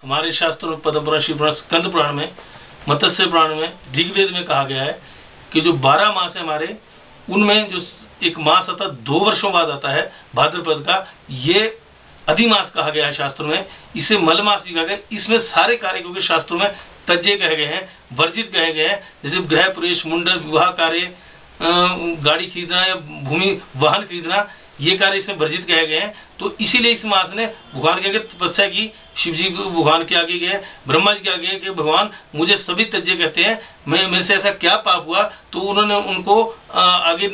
हमारे शास्त्रों में पद्म पुराण, शिव पुराण, स्कंद पुराण में, मत्स्य पुराण में, ऋग्वेद में कहा गया है कि जो 12 मास है हमारे, उनमें जो एक मास आता 2 वर्षों बाद आता है भाद्रपद का, ये अधिमास कहा गया है शास्त्रों में। इसे मलमास भी कहा गया। इसमें सारे कार्य के शास्त्रों में तज्जे कहे गए हैं, वर्जित कहे गए हैं। जैसे गृह प्रवेश, मुंडन, विवाह कार्य, गाड़ी खरीदना या भूमि वाहन खरीदना, ये कार्य इसमें वर्जित कहे गए हैं। तो इसीलिए इस मास ने भगवान के आगे तपस्या की। शिव जी भगवान के आगे गए, ब्रह्मा जी के आगे कि भगवान मुझे सभी तज्जे कहते हैं, मेरे से ऐसा क्या पाप हुआ। तो उन्होंने उनको आगे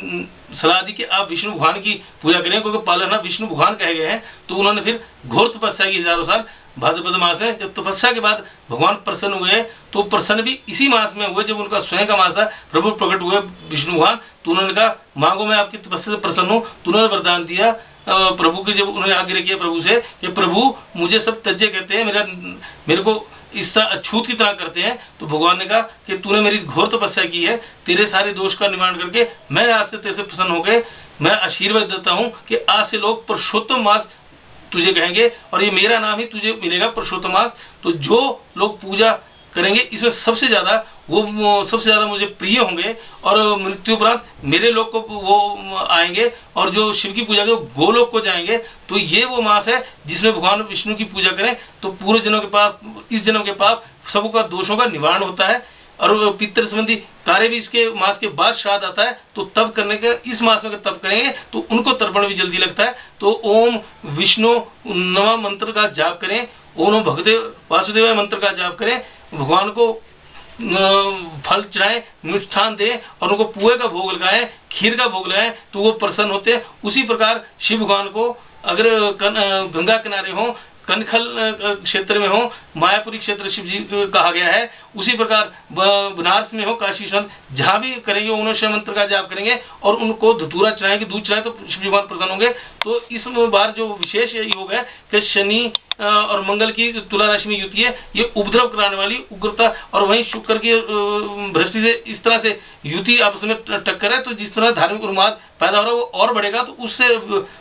सलाह दी कि आप विष्णु भगवान की पूजा करें, क्योंकि पालना विष्णु भगवान कहे गए हैं। तो उन्होंने फिर घोर तपस्या की, हजारों साल भाद्रपद मास है। जब तपस्या के बाद भगवान प्रसन्न हुए, तो प्रसन्न भी इसी मास में हुए जब उनका स्वयं का मास था। प्रभु प्रकट हुए विष्णु भगवान, तो उन्होंने कहा मांगो, मैं आपकी तपस्या से प्रसन्न हूँ। तो उन्होंने वरदान दिया प्रभु की, जब उन्होंने आग्रह किया प्रभु से कि प्रभु मुझे सब तज्जे कहते हैं, मेरे को इस अछूत की तरह करते हैं। तो भगवान ने कहा कि तूने मेरी घोर तपस्या की है, तेरे सारे दोष का निवारण करके मैं आज से तेरे से प्रसन्न हो गए। मैं आशीर्वाद देता हूँ कि आज से लोग पुरुषोत्तम मास तुझे कहेंगे, और ये मेरा नाम ही तुझे मिलेगा, पुरुषोत्तम मास। तो जो लोग पूजा करेंगे इसमें सबसे ज्यादा मुझे प्रिय होंगे, और मृत्यु उपरांत मेरे लोग को वो आएंगे, और जो शिव की पूजा के गोलोक को जाएंगे। तो ये वो मास है जिसमें भगवान विष्णु की पूजा करें तो पूर्व जन्मों के पाप, इस जन्म के पाप, सबका दोषों का निवारण होता है। और पितृ संबंधी कार्य भी इसके मास के बाद श्राद्ध आता है, तो तब करने के, इस मास में तब करेंगे तो उनको तर्पण भी जल्दी लगता है। तो ओम विष्णु नमः मंत्र का जाप करें, ओम भगदेव वासुदेव मंत्र का जाप करें, भगवान को फल चढ़ाएं, मिष्ठान दें, और उनको पुए का भोग लगाएं, खीर का भोग लगाएं, तो वो प्रसन्न होते हैं। उसी प्रकार शिव भगवान को अगर गंगा किनारे हो, कनखल क्षेत्र में हो, मायापुरी क्षेत्र शिव जी कहा गया है, उसी प्रकार बनारस में हो, काशी विश्वनाथ, जहाँ भी करेंगे ओम शिव मंत्र का जाप करेंगे और उनको धतूरा चढ़ाएंगे, दूध चढ़ाए, तो शिव भगवान प्रसन्न होंगे। तो इस बार जो विशेष योग है कि शनि और मंगल की तुला राशि में युति है, ये उपद्रव कराने वाली उग्रता, और वहीं शुक्र की बृहस्पति से इस तरह से युति आपस में टक्कर है। तो जिस तरह धार्मिक उन्माद पैदा हो रहा है वो और बढ़ेगा। तो उससे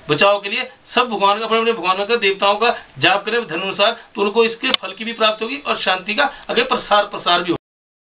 बचाव के लिए सब भगवान का, अपने भगवानों का, देवताओं का जाप करें धर्म अनुसार, तो उनको इसके फल की भी प्राप्ति होगी और शांति का आगे प्रसार भी होगा।